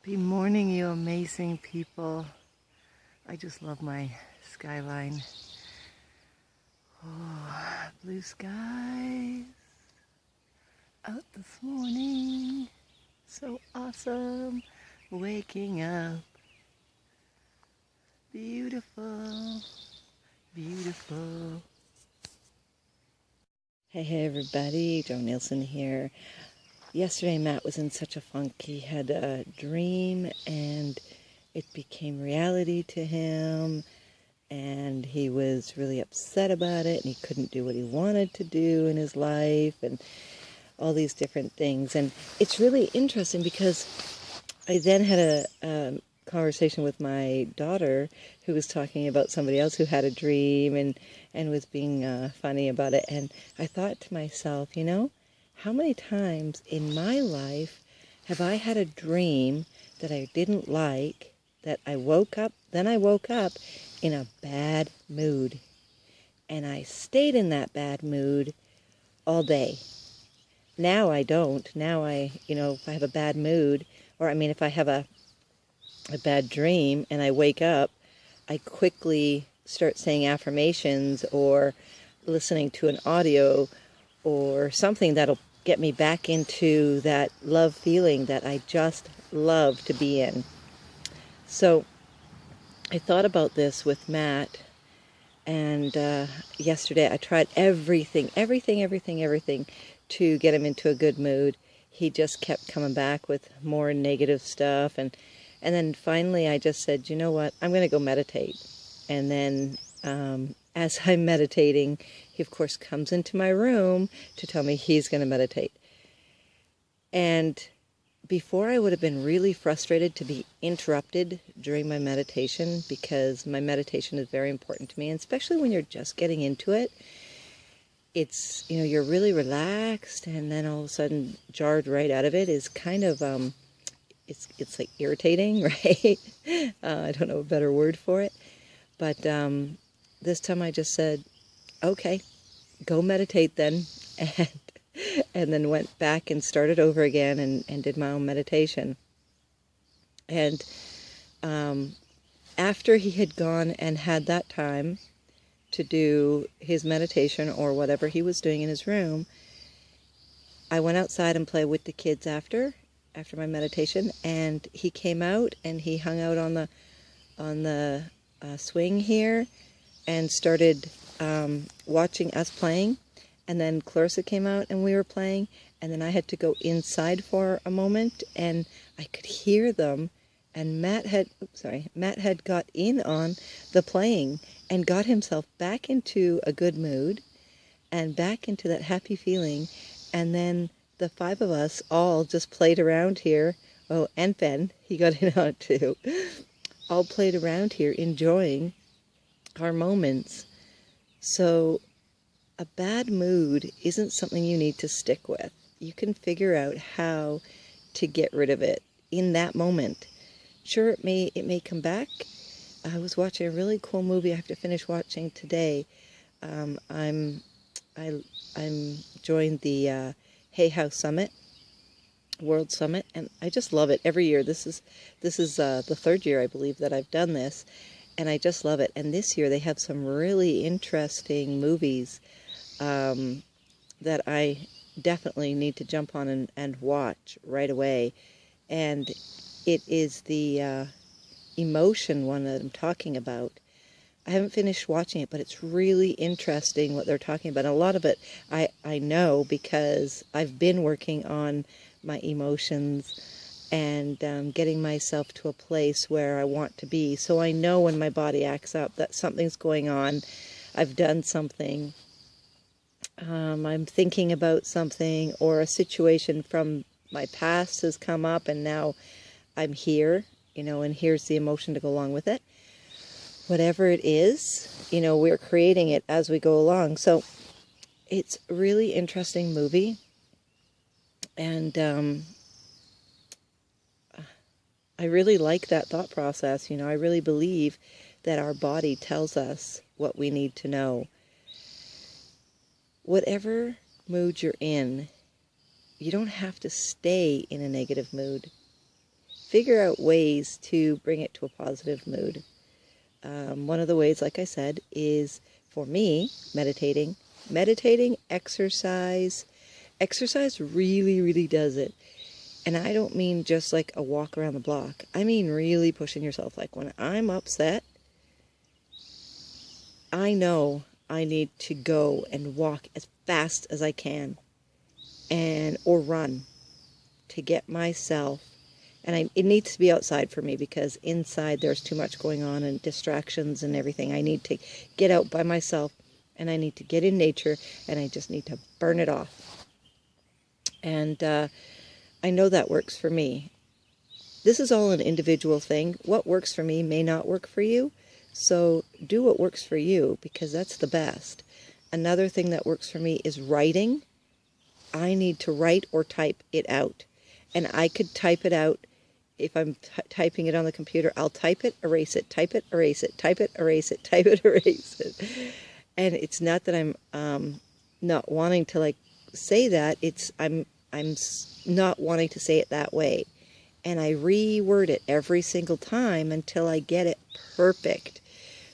Happy morning, you amazing people. I just love my skyline. Oh, blue skies out this morning. So awesome. Waking up. Beautiful. Beautiful. Hey everybody, Joan Nielsen here. Yesterday Matt was in such a funk. He had a dream and it became reality to him, and he was really upset about it, and he couldn't do what he wanted to do in his life and all these different things. And it's really interesting because I then had a conversation with my daughter who was talking about somebody else who had a dream and was being funny about it. And I thought to myself, how many times in my life have I had a dream that I didn't like, that I woke up in a bad mood. And I stayed in that bad mood all day. Now I don't. Now if I have a bad mood, if I have a bad dream and I wake up, I quickly start saying affirmations or listening to an audio or something that'll get me back into that love feeling that I just love to be in. So I thought about this with Matt, and yesterday I tried everything to get him into a good mood. He just kept coming back with more negative stuff, and then finally I just said, you know what, I'm going to go meditate. And then as I'm meditating, he of course comes into my room to tell me he's going to meditate. And before, I would have been really frustrated to be interrupted during my meditation, because my meditation is very important to me, and especially when you're just getting into it. It's, you're really relaxed, and then all of a sudden jarred right out of it is kind of, it's like irritating, right? I don't know a better word for it. But this time I just said, okay, go meditate then, and then went back and started over again and did my own meditation. And after he had gone and had that time to do his meditation or whatever he was doing in his room, I went outside and played with the kids after my meditation, and he came out and he hung out on the swing here and started watching us playing. And then Clarissa came out and we were playing, and then I had to go inside for a moment, and I could hear them. And Matt had got in on the playing and got himself back into a good mood and back into that happy feeling. And then the five of us all just played around here. Oh, and Ben, he got in on it too. All played around here, enjoying our moments. So a bad mood isn't something you need to stick with. You can figure out how to get rid of it in that moment. Sure, it may come back. I was watching a really cool movie I have to finish watching today. I'm joined the Hay House Summit, World Summit, and I just love it every year. This is the third year, I believe, that I've done this, and I just love it. And this year they have some really interesting movies that I definitely need to jump on and watch right away. And it is the emotion one that I'm talking about. I haven't finished watching it, but it's really interesting what they're talking about. And a lot of it I know because I've been working on my emotions and getting myself to a place where I want to be. So I know when my body acts up that something's going on. I've done something. I'm thinking about something, or a situation from my past has come up, and now I'm here, and here's the emotion to go along with it. Whatever it is, we're creating it as we go along. So it's a really interesting movie, and I really like that thought process. I really believe that our body tells us what we need to know. Whatever mood you're in, you don't have to stay in a negative mood. figure out ways to bring it to a positive mood. One of the ways, like I said, is for me, meditating. Meditating, exercise. Exercise really, really does it. And I don't mean just like a walk around the block. I mean really pushing yourself. Like when I'm upset, I know I need to go and walk as fast as I can or run to get myself. And it needs to be outside for me, because inside there's too much going on and distractions and everything. I need to get out by myself, and I need to get in nature, and I just need to burn it off. And I know that works for me. This is all an individual thing. What works for me may not work for you. So do what works for you, because that's the best. Another thing that works for me is writing. I need to write or type it out. And I could type it out. If I'm typing it on the computer, I'll type it, erase it, type it, erase it, type it, erase it, type it, erase it. And it's not that I'm not wanting to like say that. It's I'm not wanting to say it that way. And I reword it every single time until I get it perfect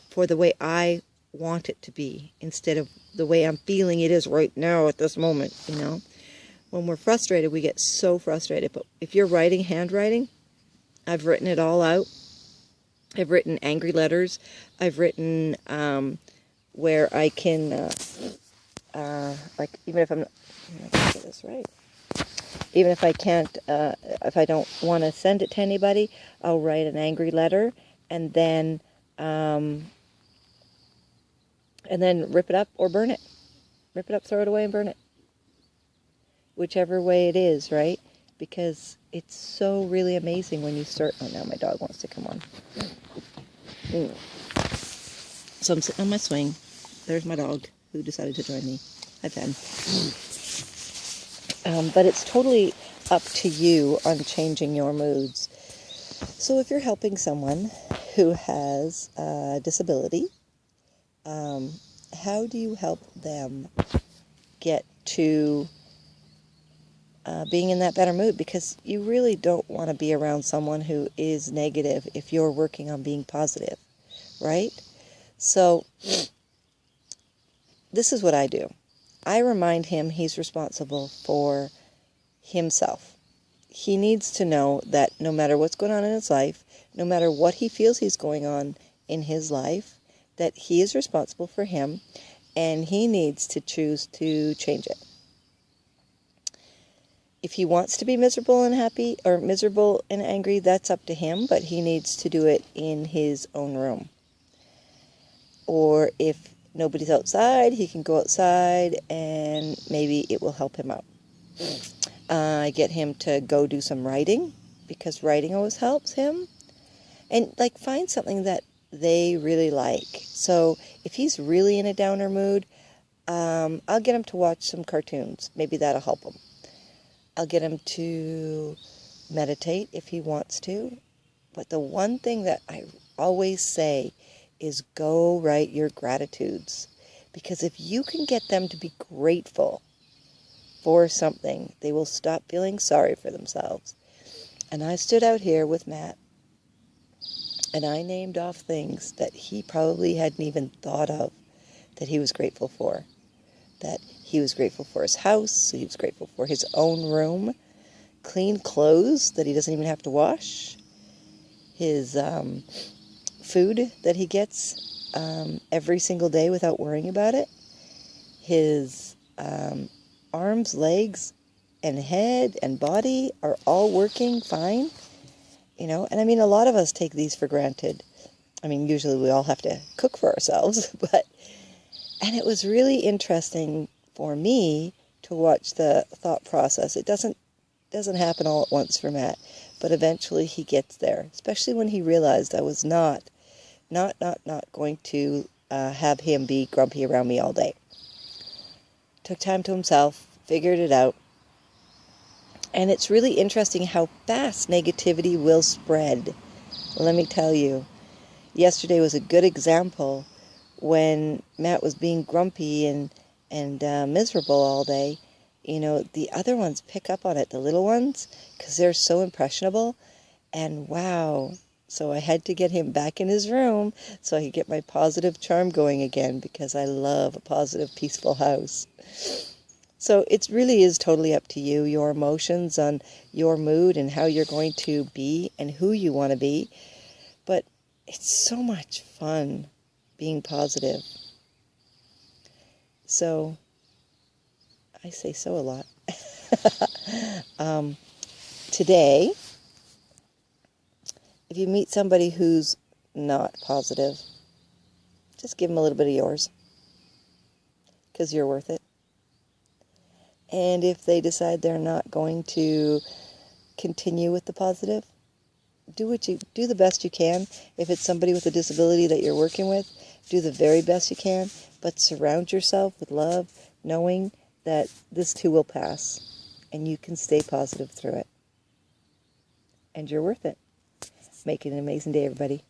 for the way I want it to be, instead of the way I'm feeling it is right now at this moment, you know. When we're frustrated, we get so frustrated. But if you're writing, handwriting, I've written it all out. I've written angry letters. I've written where I can, like, even if I'm not, I can get this right. Even if I can't, if I don't want to send it to anybody, I'll write an angry letter and then rip it up or burn it. Rip it up, throw it away, and burn it. Whichever way it is, right? Because it's so really amazing when you start... Oh, now my dog wants to come on. So I'm sitting on my swing. There's my dog who decided to join me. Hi, Ben. But it's totally up to you on changing your moods. So if you're helping someone who has a disability, how do you help them get to being in that better mood? Because you really don't want to be around someone who is negative if you're working on being positive, right? So this is what I do. I remind him he's responsible for himself. He needs to know that no matter what's going on in his life, no matter what he feels he's going on in his life, that he is responsible for him, and he needs to choose to change it. If he wants to be miserable and happy, or miserable and angry, that's up to him, but he needs to do it in his own room. Or if nobody's outside, he can go outside and maybe it will help him out. I get him to go do some writing, because writing always helps him. And like, find something that they really like. So if he's really in a downer mood, I'll get him to watch some cartoons. Maybe that'll help him. I'll get him to meditate if he wants to. But the one thing that I always say is go write your gratitudes. Because if you can get them to be grateful for something, they will stop feeling sorry for themselves. And I stood out here with Matt, and I named off things that he probably hadn't even thought of that he was grateful for. That he was grateful for his house, he was grateful for his own room, clean clothes that he doesn't even have to wash, his food that he gets every single day without worrying about it, his arms, legs, and head and body are all working fine, you know. And I mean, a lot of us take these for granted. I mean, usually we all have to cook for ourselves, and it was really interesting for me to watch the thought process. It doesn't happen all at once for Matt, but eventually he gets there, especially when he realized I was not going to have him be grumpy around me all day. Took time to himself, figured it out. And it's really interesting how fast negativity will spread. Let me tell you, yesterday was a good example. When Matt was being grumpy and miserable all day, you know, the other ones pick up on it, the little ones, because they're so impressionable, And wow, so I had to get him back in his room so I could get my positive charm going again, because I love a positive, peaceful house. So it really is totally up to you, your emotions on your mood and how you're going to be and who you want to be. But it's so much fun being positive. So I say so a lot. Today, if you meet somebody who's not positive, just give them a little bit of yours, because you're worth it. And if they decide they're not going to continue with the positive, do the best you can. If it's somebody with a disability that you're working with, do the very best you can, but surround yourself with love, knowing that this too will pass, and you can stay positive through it. And you're worth it. Make it an amazing day, everybody.